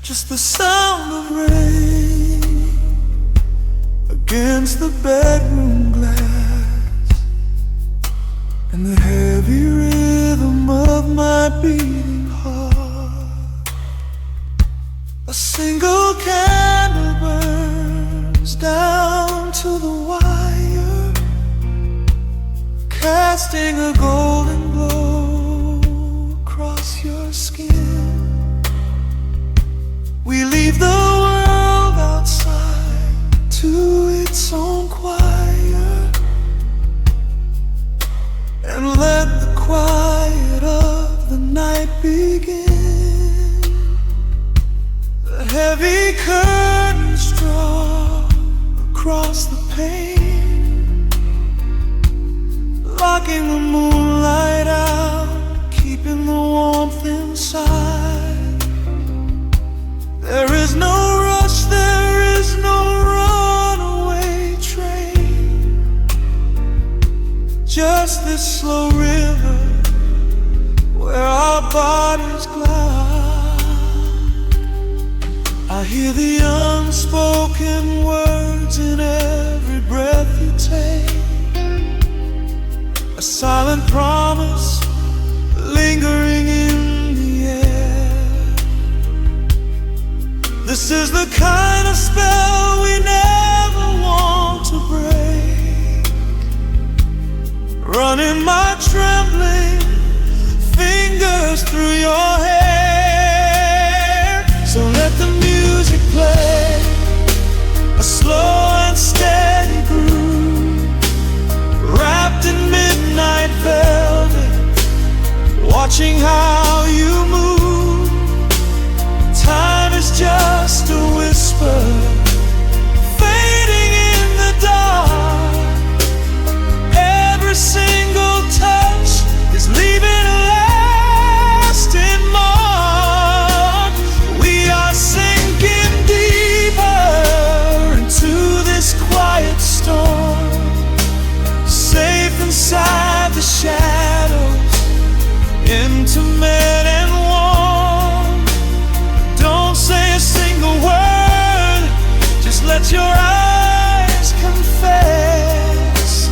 Just the sound of rain against the bedroom glass, and the heavy rhythm of my beating heart. A single candle burns down to the wire, casting a golden glow across your skin. We leave the world outside to its own choir, and let the quiet of the night begin. The heavy curtains draw across the pane, locking the moonlight out, keeping the warmth inside. There is no rush, there is no runaway train, just this slow river where our bodies glide. I hear the unspoken words in every breath you take, a silent promise lingering in the air. This is the kind of spell we never want to break, running my trembling fingers through your hair. So let the music play a slow and steady groove, wrapped in midnight velvet, watching how you move. Time is just a whisper, fading in the dark. Every single touch is leaving a lasting mark. We are sinking deeper into this quiet storm, safe inside the shadows, intimate and warm. Don't say a single word, just let your eyes confess,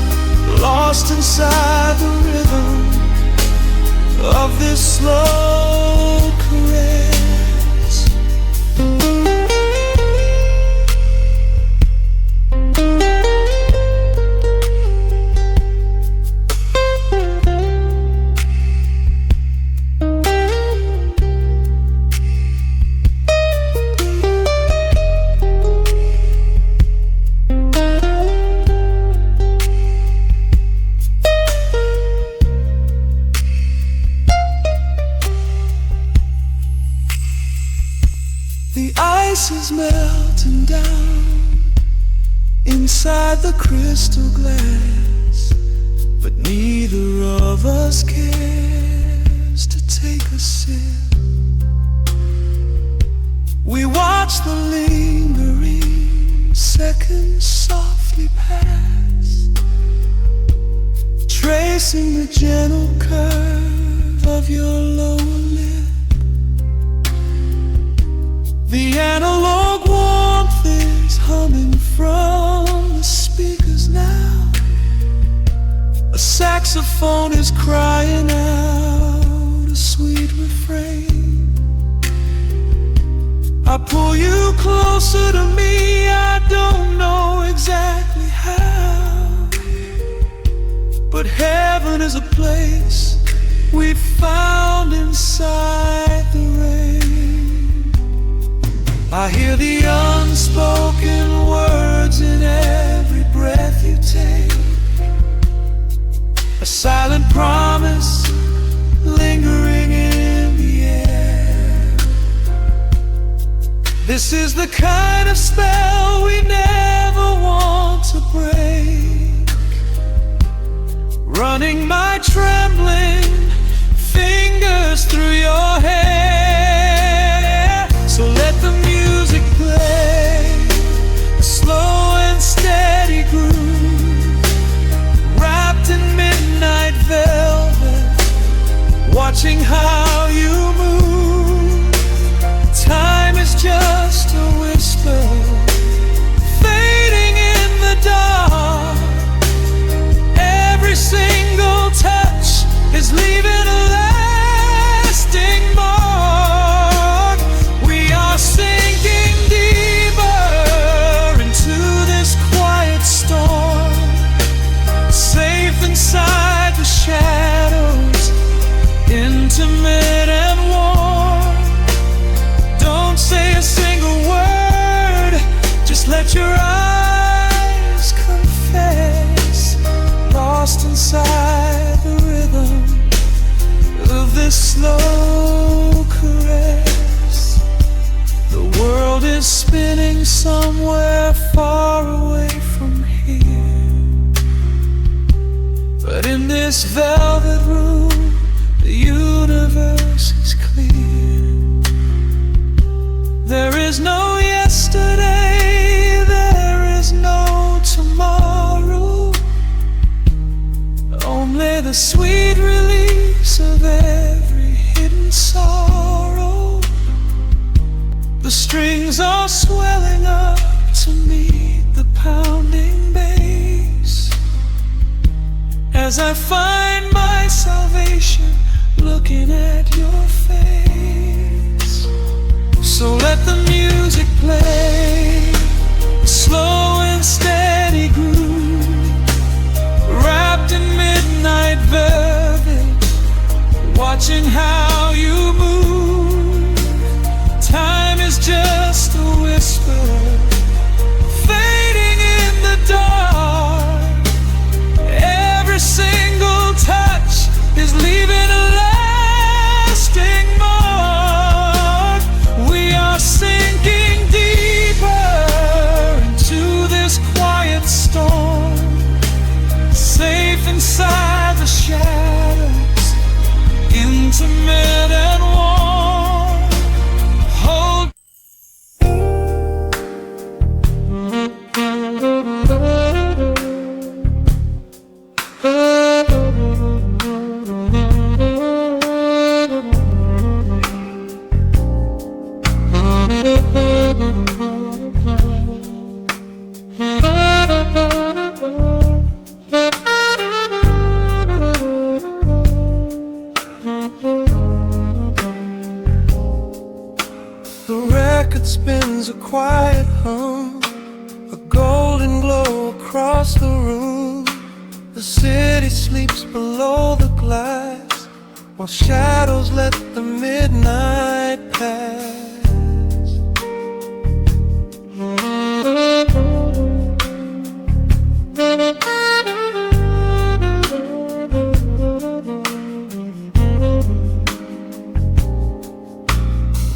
lost inside the rhythm of this slow caress. The ice is melting down inside the crystal glass, but neither of us cares to take a sip. We watch the lingering seconds softly pass, tracing the gentle curve of your lower lip. The analog warmth is humming from the speakers now. A saxophone is crying out a sweet refrain. I pull you closer to me, I don't know exactly how, but heaven is a place we found inside the rain. I hear the unspoken words in every breath you take, a silent promise lingering in the air. This is the kind of spell we never want to break, running my trembling fingers through your hair. So let the music play, a slow and steady groove, wrapped in midnight velvet, watching how you move. Time is just a whisper, fading in the dark. Every single touch is leaving a lasting mark. We are sinking deeper into this quiet storm, safe inside the shadows, intimate and warm. Don't say a single word, just let your eyes confess, lost inside the rhythm of this slow caress. The world is spinning somewhere far away from here, but in this velvet room the universe is clear. There is no yesterday, there is no tomorrow, only the sweet release of every hidden sorrow. The strings are swelling up to meet the pounding bass, as I find my salvation looking at your face. So let the music play, a slow and steady groove, wrapped in midnight velvet, watching how you move. Time is just a whisper, fading in the dark. Every single touch is leaving a lasting mark. We are sinking deeper into this quiet storm, safe inside the shadows, intimate and warm. Hold. The record spins a quiet hum, a golden glow across the room. The city sleeps below the glass, while shadows let the midnight pass.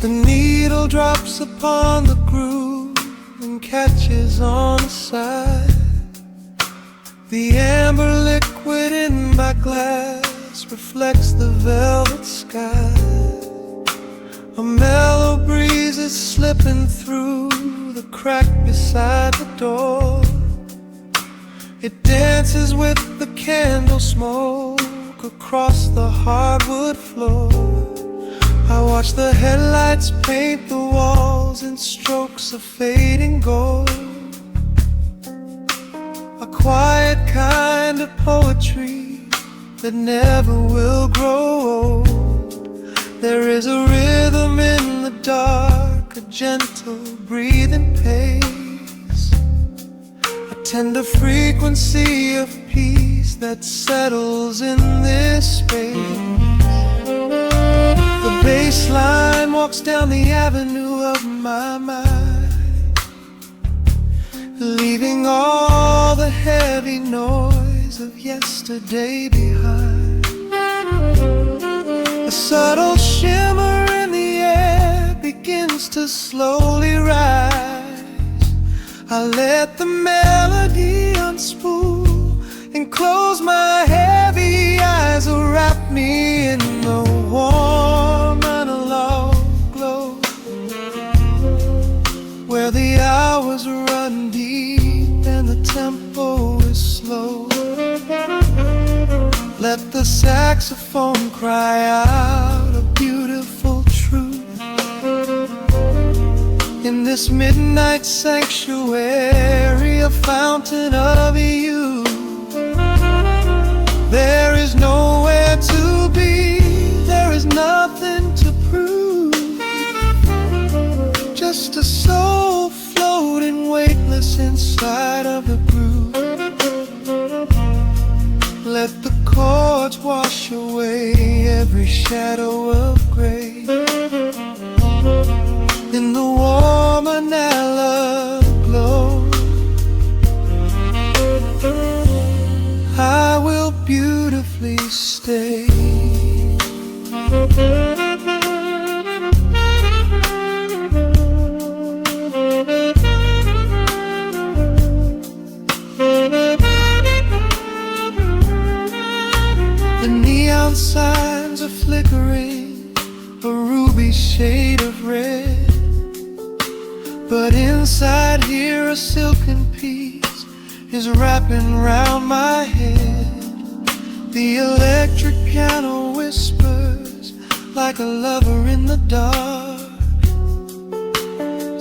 The needle drops upon the groove and catches on the side. The amber liquid in my glass reflects the velvet sky. A mellow breeze is slipping through the crack beside the door. It dances with the candle smoke look across the hardwood floor. I watch the headlights paint the walls in strokes of fading gold. A quiet kind of poetry that never will grow old. There is a rhythm in the dark, a gentle breathing pace, a tender frequency of peace that settles in this space. The bass line walks down the avenue of my mind, leaving all the heavy noise of yesterday behind. A subtle shimmer in the air begins to slowly rise. I let the melody unspool and close my heavy eyes, wrap me in the warm analog glow, where the hours run deep and the tempo is slow. Let the saxophone cry out a beautiful truth in this midnight sanctuary, a fountain of youth. There is nowhere to be, there is nothing to prove, just a soul floating weightless inside of the groove. Let the chords wash away every shadow of gray in the warm analog glow. I will beautifully stay. The neon signs are flickering, a ruby shade of red, but inside here a silken peace is wrapping round my head. The electric piano whispers like a lover in the dark,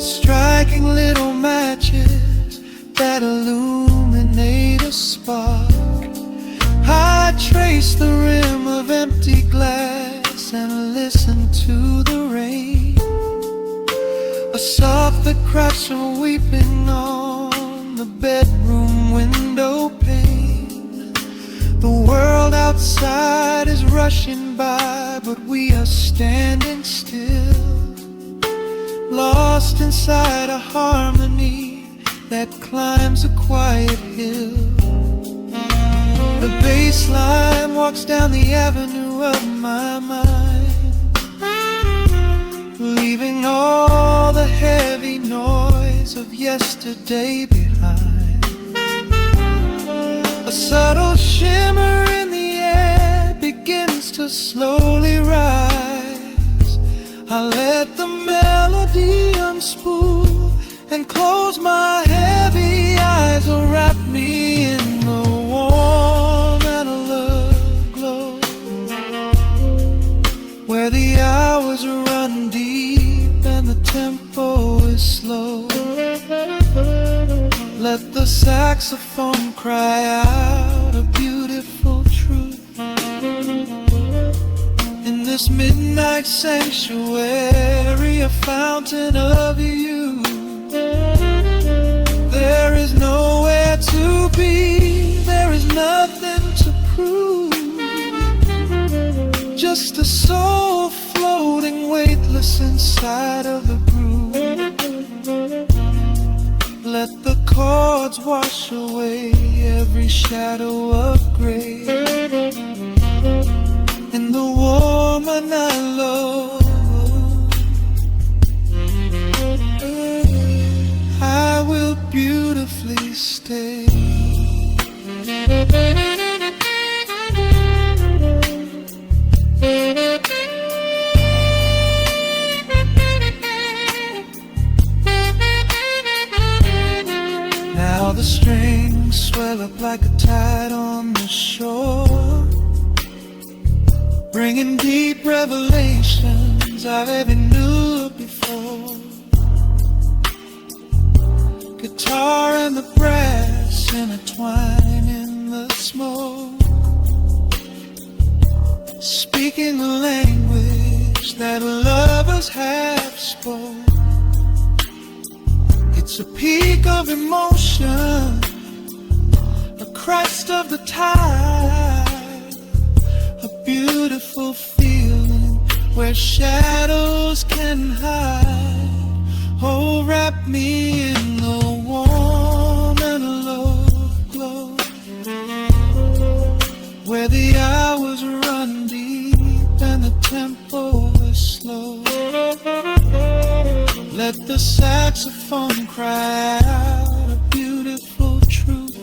striking little matches that illuminate a spark. I trace the rim of empty glass and listen to the rain, a soft that cries from weeping on the bedroom window pane. The world outside is rushing by, but we are standing still, lost inside a harmony that climbs a quiet hill. The bass line walks down the avenue of my mind, leaving all the heavy noise of yesterday behind. A subtle shimmer in the air begins to slowly rise. I let the melody unspool and close my heavy eyes, wrap me in the warm analog glow, where the hours run deep and the tempo is slow. Let the saxophone cry out a beautiful truth in this midnight sanctuary, a fountain of youth. There is nowhere to be, there is nothing to prove, just a soul floating weightless inside of the groove. Let the chords wash away every shadow of gray in the warm analog. I will beautifully stay. Now the strings swell up like a tide on the shore. bringing deep revelations I never knew before. Guitar and the brass intertwine in the smoke, speaking the language that lovers have spoke. It's a peak of emotion, a crest of the tide, a beautiful feeling where shadows can hide. Oh, wrap me in the warm and love glow, where the hours run deep and the tempo is slow. Let the saxophone cry out a beautiful truth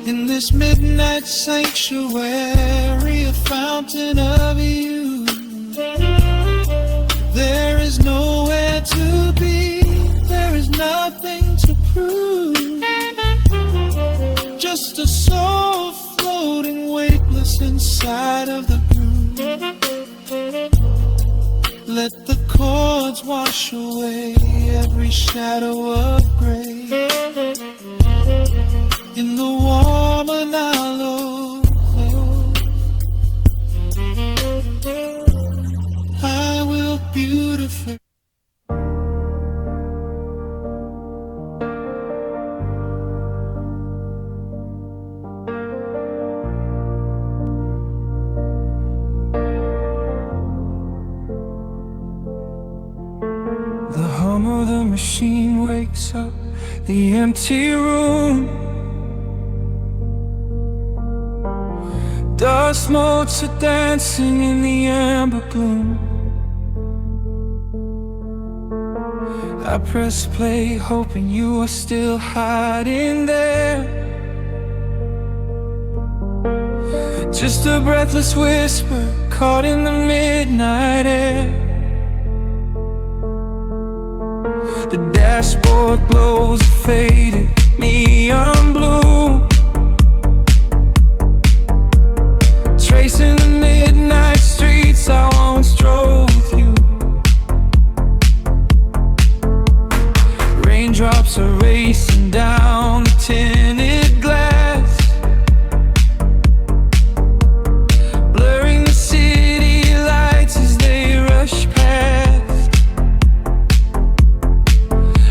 in this midnight sanctuary, a fountain of youth. There is nowhere to be, there is nothing to prove, just a soul floating weightless inside of the groove. Let the chords wash away every shadow of gray in the warm and hollow glow. I will beautify. The hum of the machine wakes up the empty room. Dust motes are dancing in the amber gloom. I press play hoping you are still hiding there. Just a breathless whisper caught in the midnight air. The dashboard glows a faded neon blue, tracing the midnight streets I once drove with you. Raindrops are racing down the tinted glass, blurring the city lights as they rush past.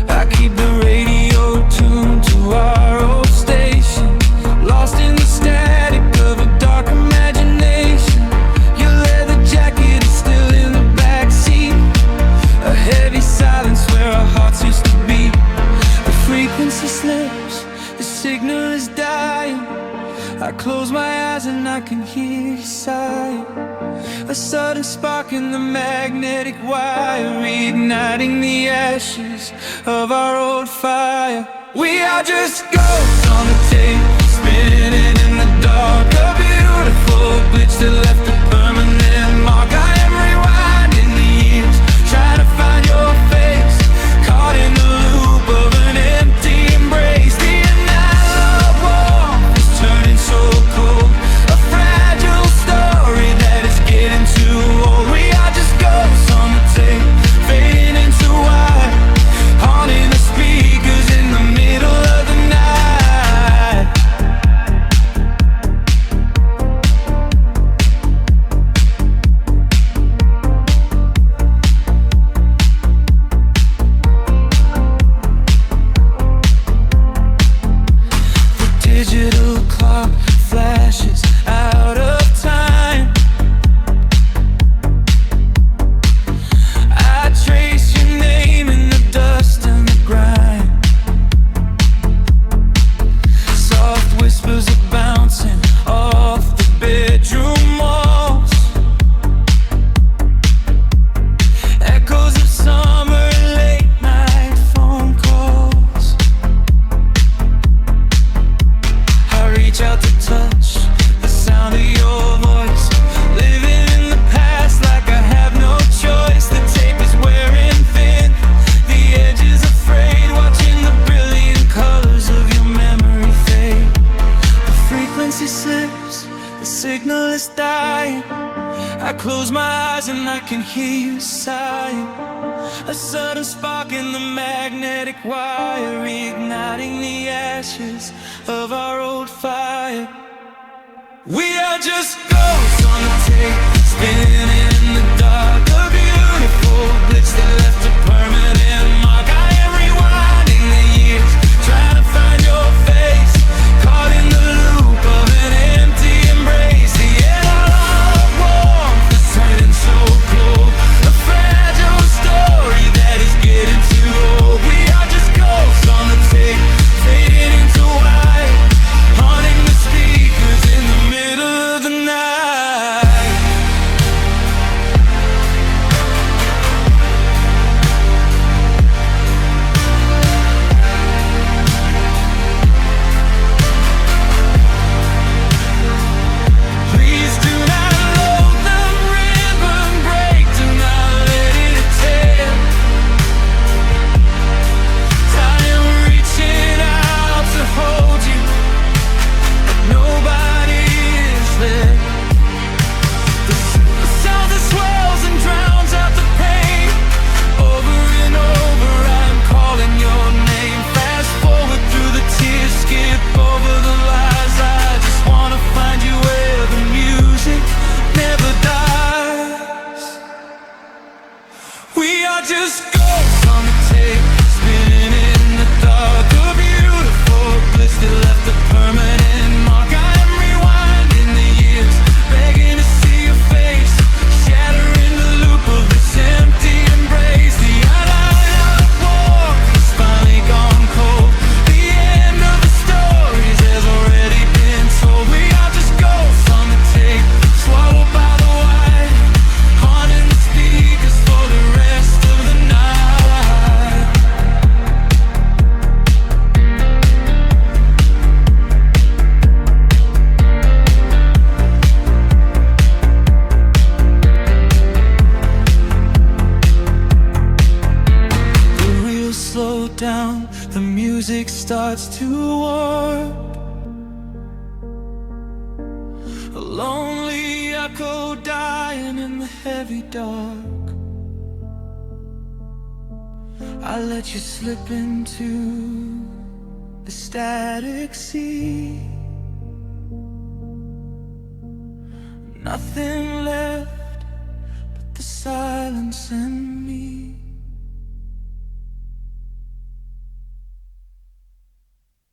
I keep the radio tuned to our old station, lost in the static of a dark imagination. Your leather jacket is still in the backseat, a heavy silence where our hearts used to beat. The frequency slips, the signal is dying. I close my eyes and I can hear you sighing, a sudden spark in the magnetic wire, reigniting the ashes of our old fire. We are just ghosts on the tape, spinning in the dark, a beautiful glitch that left a permanent mark. I am rewinding the years, trying to find your face, caught in the loop of an empty embrace. The analog warmth is turning so cold, a fragile story that is getting too old. We are just ghosts on the tape, fading into white, haunting the speakers in the middle of the night. The signal is dying. I close my eyes and I can hear you sighing. A sudden spark in the magnetic wire, reigniting the ashes of our old fire. We are just ghosts on the tape, spinning in the dark. A beautiful glitch that left a permanent mark. I am rewinding the years, trying to find your face, caught in the loop of an empty embrace. The air of warmth is turning so cold, a fragile story that is getting too old. We are just ghosts on the tape, fading into white, haunting the speakers in the middle of the night. Please do not load the ribbon break, do not let it tear. I am reaching out to hold you, but nobody is there. The sound that swells and drowns out the pain. Over and over I'm calling your name. Fast forward through the tears, skip over the lies. I just wanna find you where the music never dies. We are just ghosts on the tape, spinning in the dark. A beautiful glitch that left a permanent mark. I am rewinding the years, begging to see your face, shattering the loop of this empty embrace. The island of war has finally gone cold. The end of the stories has already been told. We are just ghosts on the tape, swallowed by the wire, haunting the speakers for the rest of the night. The wheels slow down, the music starts to warp. A lonely echo dying in the heavy dark. I let you slip into the static sea. Nothing left but the silence and me.